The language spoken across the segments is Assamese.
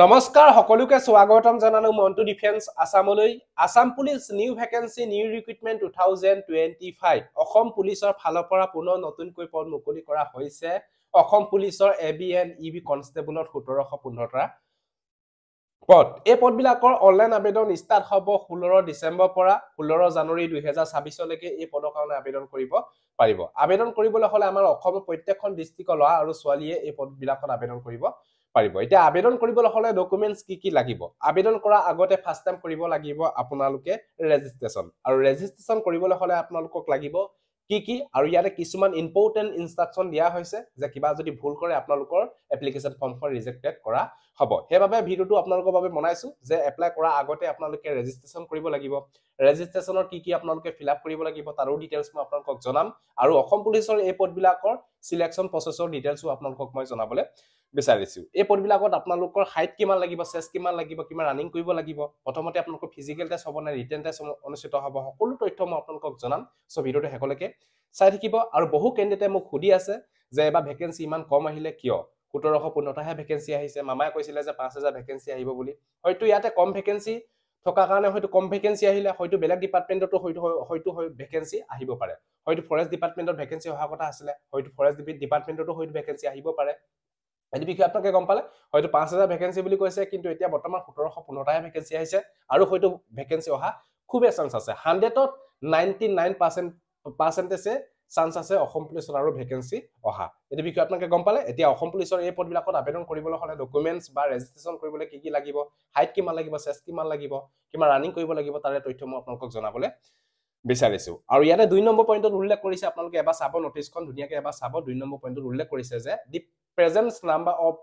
নমস্কাৰ সকলোকে স্বাগতম জনালো মন্টু ডিফেন্স আসামলৈ Assam police new vacancy new recruitment 2025 Assam পুলিচৰ ফালৰ পৰা পুনৰ নতুনকৈ পদ মুকলি কৰা হৈছে অসম পুলিচৰ এবিএন ইবি কনষ্টেবলৰ 1715টা পদ এই পদবিলাকৰ অনলাইন আবেদন ষ্টাৰ্ট হ'ব 16 ডিসেম্বৰ পৰা 16 জানুৱাৰী 2026 লৈকে এই পদৰ কাৰণে আবেদন কৰিব পাৰিব আবেদন কৰিবলৈ হলে আমাৰ অসমৰ প্ৰত্যেকখন ডিস্ট্ৰিক্টৰ ল'ৰা আৰু ছোৱালীয়ে এই পদবিলাকত আবেদন কৰিব পাৰিব এতিয়া আবেদন কৰিবলৈ হলে ডকুমেন্টস কি লাগিব আবেদন কৰা আগতে ফাৰ্স্ট টাইম কৰিব লাগিব আপোনালোকে ৰেজিষ্ট্ৰেচন আৰু ৰেজিষ্ট্ৰেচন কৰিবলৈ হলে আপোনালোকক লাগিব কি আৰু ইয়াতে কিছুমান ইম্পৰ্টেন্ট ইনস্ট্ৰাকশন দিয়া হৈছে যে কিবা যদি ভুল কৰে আপোনালোকৰ এপ্লিকেশন ফৰ্মখন ৰিজেক্টেড কৰা হ'ব হেবাবে ভিডিওটো আপোনালোকৰ বাবে বনাইছো যে এপ্লাই কৰা আগতে আপোনালোকে ৰেজিষ্ট্ৰেচন কৰিব লাগিব ৰেজিষ্ট্ৰেচনৰ কি আপোনালোকে ফিল আপ কৰিব লাগিব তাৰো ডিটেইলছ মই আপোনালোকক জনাম আৰু অসম পুলিচৰ এই পদবিলাকৰ সিলেকশন প্ৰসেছৰ ডিটেইলছও আপোনালোকক মই জনাবলৈ বিচাৰিছো এই পদবিলাকত আপোনালোকৰ হাইট কিমান লাগিব চেষ্ট কিমান লাগিব কিমান ৰানিং কৰিব লাগিব প্ৰথমতে আপোনালোকৰ ফিজিক্যাল টেষ্ট হ'ব না ৰিটেন টেষ্ট অনুষ্ঠিত হ'ব সকলো তথ্য মই আপোনালোকক জনাম সো ভিডিওটো হেকলৈকে চাই থাকিব আৰু বহু কেণ্ডিডেটে মোক খুদি আছে যে এবা ভ্যাকেন্সি ইমান কম আহিলে কিয় 1715টাহে ভ্যাকেন্সি আহিছে মামাই কৈছিলে যে 5000 ভ্যাকেন্সি আহিব বুলি হয়তো ইয়াতে কম ভ্যাকেন্সি থকা কাৰণে হয়তো কম ভ্যাকেন্সি আহিলে হয়তো বেলেগ ডিপাৰ্টমেন্টতো হয়তো ভ্যাকেন্সি আহিব পাৰে হয়তো ফৰেষ্ট ডিপাৰ্টমেন্টত ভ্যাকেন্সি অহা কথা আছিল হয়তো ফৰেষ্ট ডিপাৰ্টমেন্টতো হয়তো ভ্যাকেন্সি আহিব পাৰে এই বিষয়ে আপোনালোকে গম পালে হয়তো 5000 ভ্যাকেন্সি বুলি কৈছে কিন্তু এতিয়া বৰ্তমান 1715টাহে ভ্যাকেন্সি আহিছে আৰু হয়তো ভ্যাকেন্সি অহা খুবে চান্স আছে 100ত 99% চান্স আছে অসম পুলিচৰ আৰু ভ্যাকেন্সি অহা এই বিষয়ে আপোনালোকে গম পালে এতিয়া অসম পুলিচৰ এই পদবিলাকত আবেদন কৰিবলৈ হলে ডকুমেন্টস বা ৰেজিষ্ট্ৰেচন কৰিবলৈ কি লাগিব হাইট কিমান লাগিব চেষ্ট কিমান লাগিব কিমান ৰানিং কৰিব লাগিব তাৰে তথ্য মই আপোনালোকক জনাবলৈ বিচাৰিছো আৰু ইয়াতে 2 নম্বৰ পইণ্টত উল্লেখ কৰিছে আপোনালোকে এবাৰ চাব নোটিছখন ধুনিয়াকৈ এবাৰ চাব 2 নম্বৰ পইণ্টত উল্লেখ কৰিছে যে দি presence number of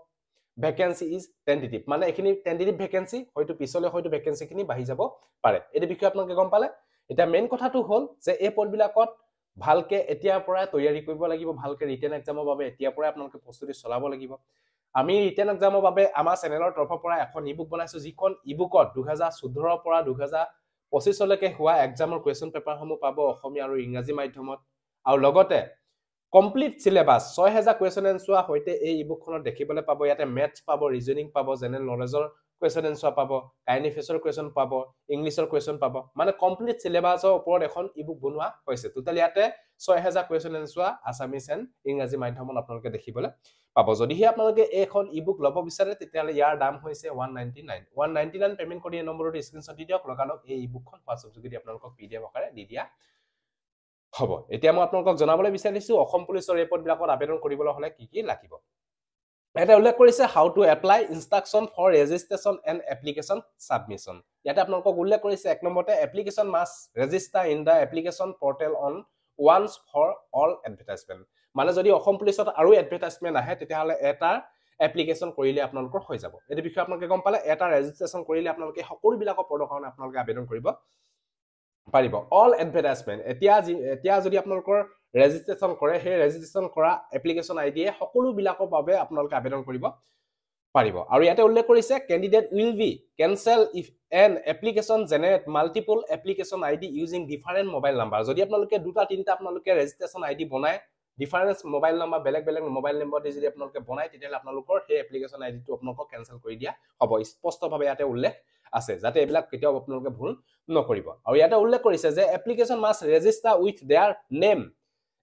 vacancy is tentative মানে এখিনি tentative vacancy হয়তো পিছলে হয়তো vacancy খিনি বাঢ়ি যাব পাৰে এই বিষয়ে আপোনালোকে গম পালে এটা মেইন কথাটো হ'ল যে এই পদবিলাকত ভালকে এতিয়াৰ পৰা তৈয়াৰী কৰিব লাগিব ভালকে ৰিটেন এক্সামৰ বাবে এতিয়াৰ পৰা আপোনালোকে প্ৰস্তুতি চলাব লাগিব আমি ৰিটেন এক্সামৰ বাবে আমাৰ চেনেলৰ তৰফৰ পৰা এখন ইবুক বনাইছো যিখন ইবুকত 2014 পৰা 2025 লৈকে হোৱা এক্সামৰ কোৱেশ্চন পেপাৰসমূহ পাব অসমীয়া আৰু ইংৰাজী মাধ্যমত আৰু লগতে কমপ্লিট সিলেবাস 6000 কোৱেশ্চন এনসাৰ হইতে এই ইবুকখনত দেখিবলৈ পাব ইয়াতে ম্যাথছ পাব ৰিজনিং পাব জেনাৰেল নলেজৰ কোৱেশ্চন এনসাৰ পাব কাইনেন্ট এফেয়াৰ্ছৰ কোৱেশ্চন পাব ইংলিছৰ কোৱেশ্চন পাব মানে কমপ্লিট সিলেবাসৰ ওপৰত এখন ইবুক বনোৱা হৈছে টোটাল ইয়াতে 6000 কোৱেশ্চন এনসাৰ আসামিজ এণ্ড ইংৰাজী মাধ্যমত আপোনালোকে দেখিবলৈ পাব যদিহে আপোনালোকে এখন ইবুক লব বিচাৰে তেতিয়ালে ইয়াৰ দাম হৈছে 199 পেমেন্ট কৰি এই নম্বৰটো স্ক্ৰিনশ্বট দি দিয়ক লগালক এই ইবুকখন হোৱাটছআপ যোগেদি আপোনালোকক পিডিএফ আকাৰে দি দিয়া হ'ব এতিয়া মই আপোনালোকক জনাবলৈ বিচাৰিছো অসম পুলিচৰ এই পদবিলাকত আবেদন কৰিবলৈ হলে কি লাগিব এটা উল্লেখ কৰিছে how to apply instruction for registration and application submission ইয়াতে আপোনালোকক উল্লেখ কৰিছে এক নম্বৰতে application must register in the application portal on once for all advertisement মানে যদি অসম পুলিচত আৰু এডভাৰটাইজমেন্ট আহে তেতিয়াহলে এটা এপ্লিকেশন কৰিলে আপোনালোকৰ হৈ যাব এই বিষয়ে আপোনালোকে গম পালে এটা ৰেজিষ্ট্ৰেচন কৰিলে আপোনালোকে সকলো বিলাকৰ পদৰ কাৰণে আপোনালোকে আবেদন কৰিব পাৰিব অল এডভাৰটাইজমেন্ট এতিয়া যদি আপোনালোকৰ ৰেজিষ্ট্ৰেচন কৰে হে ৰেজিষ্ট্ৰেচন কৰা এপ্লিকেশন আইডি সকলো বিলাকৰ বাবে আপোনালোকে আবেদন কৰিব পাৰিব আৰু ইয়াতে উল্লেখ কৰিছে candidate will be cancel if an application generate multiple application ID using different mobile number যদি আপোনালোকে দুটা তিনটা আপোনালোকে ৰেজিষ্ট্ৰেচন আইডি বনায় ডিফাৰেন্স মোবাইল নাম্বাৰ বেলেগ মোবাইল নম্বৰ দি যদি আপোনালোকে বনায় তেতিয়ালে আপোনালোকৰ হে এপ্লিকেশন আইডিটো আপোনালোকক ক্যান্সেল কৰি দিয়া হ'ব স্পষ্টভাৱে ইয়াতে উল্লেখ আছে যাতে এবিলাক কেতিয়াও আপোনালোকে ভুল নকৰিব আৰু ইয়াতে উল্লেখ কৰিছে যে application must register with their name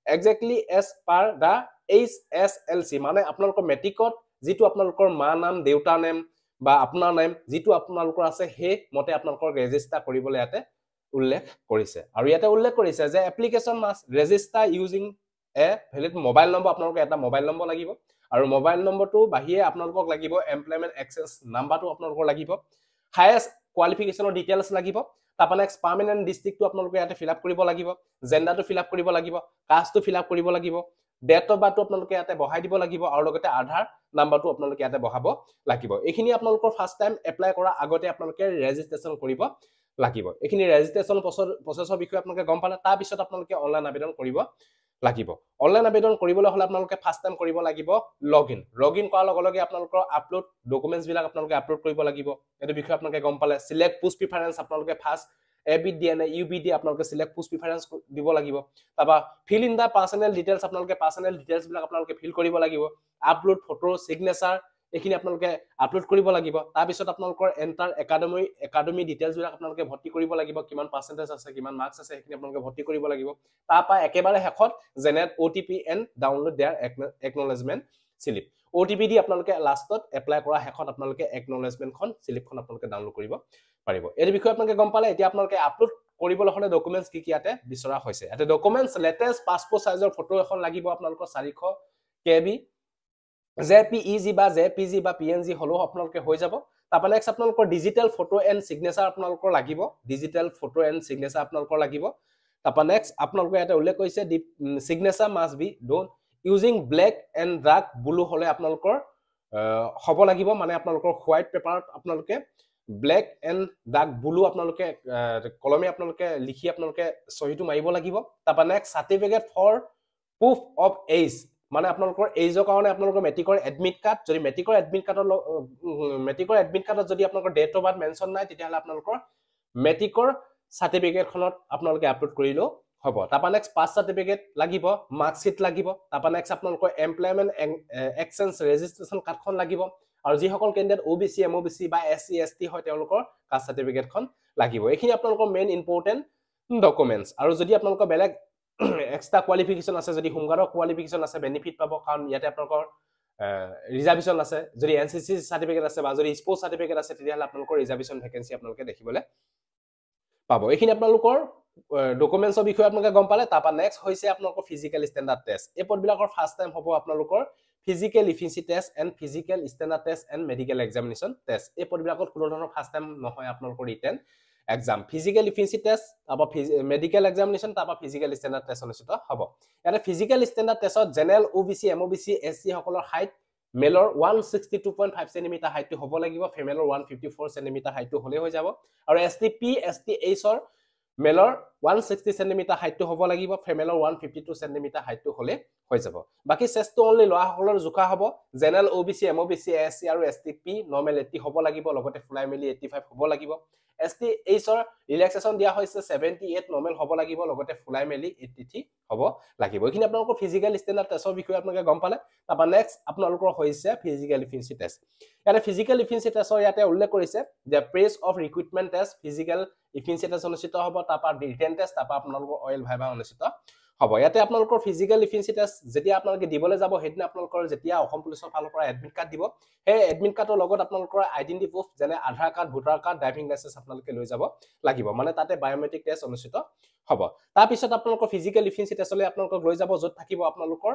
exactly as per the HSLC মানে আপোনালোকৰ মেট্ৰিকত যেটো আপোনালোকৰ মা নাম দেউতা নাম বা আপোনাৰ নাম যেটো আপোনালোকৰ আছে হে মতে আপোনালোকৰ ৰেজিষ্টাৰ কৰিবলৈ ইয়াতে উল্লেখ কৰিছে আৰু ইয়াতে উল্লেখ কৰিছে যে application must register using a valid mobile number আপোনালোকৰ এটা মোবাইল নম্বৰ লাগিব আৰু মোবাইল নম্বৰটো বাহিৰে আপোনালোকক লাগিব এমপ্লয়মেন্ট এক্সেস নাম্বাৰটো আপোনালোকৰ লাগিব হাইয়েষ্ট কোৱালিফিকেশনৰ ডিটেইলছ লাগিব তাপা নেক্সট পাৰ্মানেন্ট ডিস্ট্ৰিক্টটো আপোনালোকে ইয়াতে ফিল আপ কৰিব লাগিব জেন্ডাৰটো ফিল আপ কৰিব লাগিব কাষ্টটো ফিল আপ কৰিব লাগিব ডেট অফ বাৰ্থটো আপোনালোকে ইয়াতে বহাই দিব লাগিব আৰু লগতে আধাৰ নাম্বাৰটো আপোনালোকে ইয়াতে বহাব লাগিব এইখিনি আপোনালোকৰ ফাৰ্স্ট টাইম এপ্লাই কৰা আগতে আপোনালোকে ৰেজিষ্ট্ৰেচন কৰিব লাগিব এইখিনি ৰেজিষ্ট্ৰেচন প্ৰসেছৰ বিষয়ে আপোনালোকে গম পালে তাৰ পিছত আপোনালোকে অনলাইন আবেদন কৰিব লাগিব অনলাইন আবেদন কৰিবলৈ হলে আপোনালোকে ফাৰ্স্ট টাইম কৰিব লাগিব লগইন কৰাৰ লগে লগে আপোনালোকৰ আপলোড ডকুমেন্টস বিলাক আপোনালোকে আপলোড কৰিব লাগিব এই বিষয়ে আপোনালোকে গম পালে সিলেক্ট পোষ্ট প্ৰিফাৰেন্স আপোনালোকে ফাৰ্স্ট ABDN UBD আপোনালোকে সিলেক্ট পোষ্ট প্ৰিফাৰেন্স দিব লাগিব তাবা fill in the personal details আপোনালোকে পাৰ্সোনাল ডিটেইলছ বিলাক আপোনালোকে ফিল কৰিব লাগিব আপলোড ফটো সিগনেচাৰ এইখিনি আপোনালোকে আপলোড কৰিব লাগিব তাৰ পিছত আপোনালোকৰ এন্টাৰ একাডেমি ডিটেইলছ বিলাক আপোনালোকে ভৰ্তি কৰিব লাগিব কিমান পাৰ্চেন্টেজ আছে কিমান মাৰ্কছ আছে এইখিনি আপোনালোকে ভৰ্তি কৰিব লাগিব তাৰ পৰা একেবাৰে শেষত generate OTP and download their acknowledgement slip OTP দি আপোনালোকে লাষ্টত এপ্লাই কৰা শেষত আপোনালোকে একনলেজমেন্ট খন স্লিপখন আপোনালোকে ডাউনলোড কৰিব পাৰিব এই বিষয়ে আপোনালোকে গম পালে এতিয়া আপোনালোকে আপলোড কৰিবলৈ হলে ডকুমেন্টছ কি ইয়াতে বিচৰা হৈছে ইয়াতে ডকুমেন্টছ লেটেষ্ট পাসপোৰ্ট সাইজৰ ফটো এখন লাগিব আপোনালোকৰ 400 KB JPEG বা JPG বা PNG হলো আপোনালোকে হৈ যাব তাৰপা নেক্সট আপোনালোকৰ ডিজিটেল ফটো এণ্ড সিগনেচাৰ আপোনালোকৰ লাগিব ডিজিটেল ফটো এণ্ড সিগনেচাৰ আপোনালোকৰ লাগিব তাৰপা নেক্সট আপোনালোকৰ ইয়াতে উল্লেখ কৰিছে the signature must be done using black and dark blue হলে আপোনালোকৰ হ'ব লাগিব মানে আপোনালোকৰ হোৱাইট পেপাৰত আপোনালোকে ব্ল্যাক এণ্ড ডাৰ্ক ব্লু আপোনালোকে কলমে আপোনালোকে লিখি আপোনালোকে সহিটো মাৰিব লাগিব তাৰপা next certificate for proof of age মানে আপোনালোকৰ এজৰ কাৰণে আপোনালোকৰ মেট্ৰিকৰ এডমিট কাৰ্ড যদি মেট্ৰিকৰ এডমিট কাৰ্ডত যদি আপোনালোকৰ ডেট অফ বাৰ্থ মেনশন নাই তেতিয়াহলে আপোনালোকৰ মেট্ৰিকৰ সাৰ্টিফিকেট খনত আপোনালোকে আপলোড কৰিলো হ'ব তাৰপা নেক্সট পাস সাৰ্টিফিকেট লাগিব মাৰ্কশিট লাগিব তাৰপা নেক্সট আপোনালোকৰ এমপ্লয়মেন্ট এক্সচেঞ্জ ৰেজিষ্ট্ৰেচন কাৰ্ডখন লাগিব আৰু যি সকল কেণ্ডিডেট OBC MOBC বা SC ST হয় তেওঁলোকৰ কাষ্ট সাৰ্টিফিকেটখন লাগিব এইখিনি আপোনালোকৰ মেইন ইম্পৰ্টেন্ট ডকুমেন্টছ আৰু যদি আপোনালোকৰ বেলেগ এক্সট্ৰা কোৱালিফিকেশন আছে যদি হোমগাৰ্ডৰ কোৱালিফিকেশন আছে বেনিফিট পাব কাৰণ ইয়াতে আপোনালোকৰ ৰিজাৰ্ভেশন আছে যদি NCC সাৰ্টিফিকেট আছে বা যদি স্পোৰ্টছ সাৰ্টিফিকেট আছে তেতিয়াহলে আপোনালোকৰ ৰিজাৰ্ভেশন ভ্যাকেন্সি আপোনালোকে দেখিবলৈ পাব এইখিনি আপোনালোকৰ ডকুমেন্টছৰ বিষয়ে আপোনালোকে গম পালে তাৰপা নেক্সট হৈছে আপোনালোকৰ ফিজিক্যাল ষ্টেণ্ডাৰ্ড টেষ্ট এই পদবিলাকৰ ফাৰ্স্ট টাইম হ'ব আপোনালোকৰ physical efficiency test and physical standard test and medical examination test এই পদবিলাকত কোনো ধৰণৰ ফাৰ্স্ট টাইম নহয় আপোনালোকৰ written exam physical efficiency test তাৰপা মেডিকেল এক্সামিনেশ্যন তাৰপা ফিজিক্যাল ষ্টেণ্ডাৰ্ড টেষ্ট অনুষ্ঠিত হ'ব ইয়াতে ফিজিক্যাল ষ্টেণ্ডাৰ্ড টেষ্টত জেনেৰেল OBC MOBC SC সকলৰ হাইট মেলৰ 162.5 সেন্টিমিটাৰ হাইটটো হ'ব লাগিব ফিমেলৰ 154 সেন্টিমিটাৰ হাইটটো হ'লে হৈ যাব আৰু STP STH ৰ মেলৰ 160 সেন্টিমিটাৰ হাইটটো হ'ব লাগিব ফিমেলৰ 152 সেন্টিমিটাৰ হাইটটো হ'লে হৈ যাব বাকি চেষ্টটো অনলি লোৱা সকলৰ জোখা হ'ব জেনেৰেল OBC MOBC SC আৰু STP নৰ্মেল 80 হ'ব লাগিব লগতে ফুলাই মেলি 85 হ'ব লাগিব STH ৰ ৰিলেক্সেশন দিয়া হৈছে 78 নৰ্মেল হ'ব লাগিব লগতে ফুলাই মেলি 83 হ'ব লাগিব এইখিনি আপোনালোকৰ ফিজিক্যাল ষ্টেণ্ডাৰ্ড টেষ্টৰ বিষয়ে আপোনালোকে গম পালে তাৰপা নেক্সট আপোনালোকৰ হৈছে ফিজিক্যাল ইফিচিয়েন্সি টেষ্ট ইয়াতে ফিজিক্যাল ইফিচিয়েন্সি টেষ্টৰ ইয়াতে উল্লেখ কৰিছে যে press of recruitment test physical efficiency test অনুষ্ঠিত হ'ব তাৰপা ৰিটেন টেষ্ট তাৰপা আপোনালোকৰ অইল ভাইভা অনুষ্ঠিত হ'ব ইয়াতে আপোনালোকৰ ফিজিক্যাল ইফিচিয়েন্সি টেষ্ট যেতিয়া আপোনালোকে দিবলৈ যাব হেদিনা আপোনালোকৰ যেতিয়া অসম পুলিচৰ ফালৰ পৰা এডমিট কাৰ্ড দিব সেই এডমিট কাৰ্ডৰ লগত আপোনালোকৰ আইডেন্টি প্ৰুফ যেনে Aadhaar card voter card driving licence আপোনালোকে লৈ যাব লাগিব মানে তাতে বায়োমেট্ৰিক টেষ্ট অনুষ্ঠিত হ'ব তাৰ পিছত আপোনালোকৰ ফিজিক্যাল ইফিচিয়েন্সি টেষ্টলৈ আপোনালোকক লৈ যাব যত থাকিব আপোনালোকৰ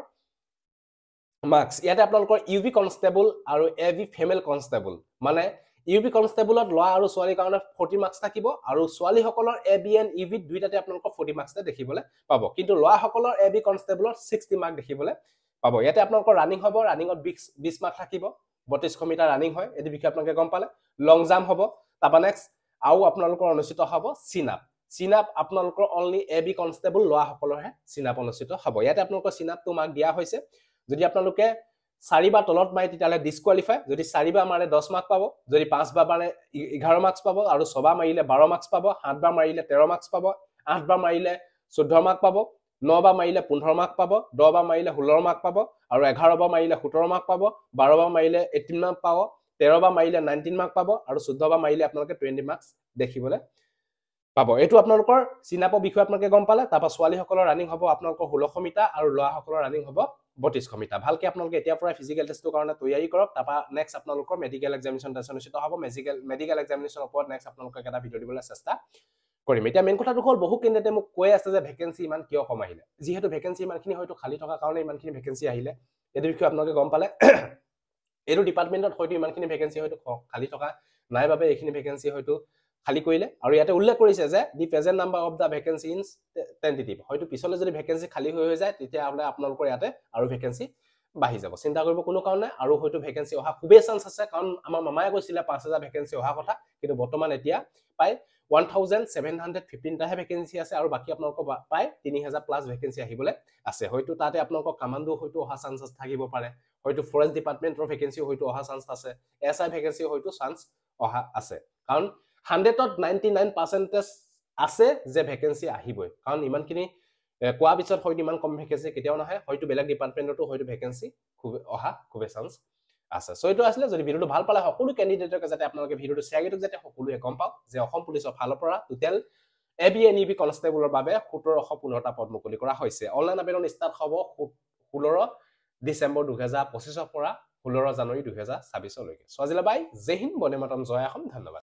মাৰ্কস ইয়াতে আপোনালোকৰ UB কনষ্টেবল আৰু AV ফিমেল কনষ্টেবল মানে UB কনষ্টেবলত লৰা আৰু ছোৱালীৰ কাৰণে 40 মাৰ্কস থাকিব আৰু ছোৱালী সকলৰ AB এণ্ড UB দুইটাতে আপোনালোকৰ 40 মাৰ্কস দেখিবলৈ পাব কিন্তু লৰা সকলৰ AB কনষ্টেবলত 60 মাৰ্ক দেখিবলৈ পাব ইয়াতে আপোনালোকৰ ৰানিং হ'ব ৰানিংত 20 মাৰ্ক থাকিব 3200 মিটাৰ ৰানিং হয় এই বিষয়ে আপোনালোকে গম পালে লং জাম্প হ'ব তাৰপা নেক্সট আৰু আপোনালোকৰ অনুষ্ঠিত হ'ব সিন আপ আপোনালোকৰ অনলি AB কনষ্টেবল লৰা সকলৰহে সিন আপ অনুষ্ঠিত হ'ব ইয়াতে আপোনালোকৰ সিন আপটো মাৰ্ক দিয়া হৈছে যদি আপোনালোকে 4 বাৰ তলত মাৰে তেতিয়ালে ডিসকোৱালিফাই যদি 4 বাৰ মাৰে 10 মাৰ্ক পাব যদি 5 বাৰ মাৰে 11 মাৰ্কস পাব আৰু 6 বাৰ মাৰিলে 12 মাৰ্কস পাব 7 বাৰ মাৰিলে 13 মাৰ্কস পাব 8 বাৰ মাৰিলে 14 মাৰ্ক পাব 9 বাৰ মাৰিলে 15 মাৰ্ক পাব 10 বাৰ মাৰিলে 16 মাৰ্ক পাব আৰু 11 বাৰ মাৰিলে 17 মাৰ্ক পাব 12 বাৰ মাৰিলে 18 মাৰ্ক পাব 13 বাৰ মাৰিলে 19 মাৰ্ক পাব আৰু 14 বাৰ মাৰিলে আপোনালোকে 20 মাৰ্কস দেখিবলৈ পাব এটো আপোনালোকৰ সিনাপৰ বিষয় আপোনালোকে গম পালে তাৰপা ছোৱালী সকলৰ ৰানিং হ'ব আপোনালোকৰ 1600 মিটাৰ আৰু লৰা সকলৰ ৰানিং হ'ব 3200 মিটাৰ ভালকে আপোনালোকে এতিয়া পৰা ফিজিক্যাল টেষ্টৰ কাৰণে তৈয়াৰী কৰক তাৰপা নেক্সট আপোনালোকৰ মেডিকেল এক্সামিনেশ্যন টেষ্ট অনুষ্ঠিত হ'ব মেডিকেল এক্সামিনেশ্যনৰ ওপৰত নেক্সট আপোনালোকক এটা ভিডিও দিবলৈ চেষ্টা কৰিম এতিয়া মেইন কথাটো হ'ল বহু কেণ্ডিডেটে মোক কৈ আছে যে ভ্যাকেন্সি ইমান কিয় কম আহিলে যিহেতু ভ্যাকেন্সি ইমানখিনি হয়তো খালি থকা কাৰণে ইমানখিনি ভ্যাকেন্সি আহিলে এই বিষয়ে আপোনালোকে গম পালে এটো ডিপাৰ্টমেন্টত হয়তো ইমানখিনি ভ্যাকেন্সি হয়তো খালি থকা নাই বাবে এইখিনি ভ্যাকেন্সি হয়তো খালি কৰিলে আৰু ইয়াতে উল্লেখ কৰিছে যে the present number of the vacancy in tentative হয়তো পিছলৈ যদি ভ্যাকেন্সি খালি হৈ যায় তেতিয়া আপোনালোকৰ ইয়াতে আৰু ভ্যাকেন্সি বাঢ়ি যাব চিন্তা কৰিব কোনো কাৰণে আৰু হয়তো ভ্যাকেন্সি অহা খুবেই চান্স আছে কাৰণ আমাৰ মামায়ে কৈছিল 5000 ভ্যাকেন্সি অহা কথা কিন্তু বৰ্তমান এতিয়া পাই 1715 টাহে ভ্যাকেন্সি আছে আৰু বাকি আপোনালোকৰ পাই 3000 প্লাস ভ্যাকেন্সি আহিবলৈ আছে হয়তো তাতে আপোনালোকৰ কমান্ডো হয়তো অহা চান্সেস থাকিব পাৰে হয়তো ফৰেষ্ট ডিপাৰ্টমেন্টৰ ভ্যাকেন্সি হয়তো অহা চান্স আছে এসআই ভ্যাকেন্সি হয়তো চান্স অহা আছে কাৰণ 100ত 99% আছে যে ভ্যাকেন্সি আহিবই কাৰণ ইমানখিনি কোৱা পিছত হয়তো ইমান কম ভ্যাকেন্সি কেতিয়াও নাহে হয়তো বেলেগ ডিপাৰ্টমেন্টতো হয়তো ভ্যাকেন্সি খুব অহা খুবে চান্স আছে সো এইটো আছিলে যদি ভিডিওটো ভাল পালে সকলো ক্যান্ডিডেটক যাতে আপোনালোকে ভিডিওটো শেয়াৰ কৰি যাতে সকলোৱে গম পাওক যে অসম পুলিচৰ ফালৰ পৰা টোটেল ABNEB কনষ্টেবলৰ বাবে 1715টা পদ মুকলি কৰা হৈছে অনলাইন আবেদন ষ্টাৰ্ট হ'ব 16 ডিসেম্বৰ 2025 পৰা 16 জানুৱাৰী 2026 লৈকে সো আজিলৈ বাই জয় হিন্দ বন্দে মাতৰম জয় অসম ধন্যবাদ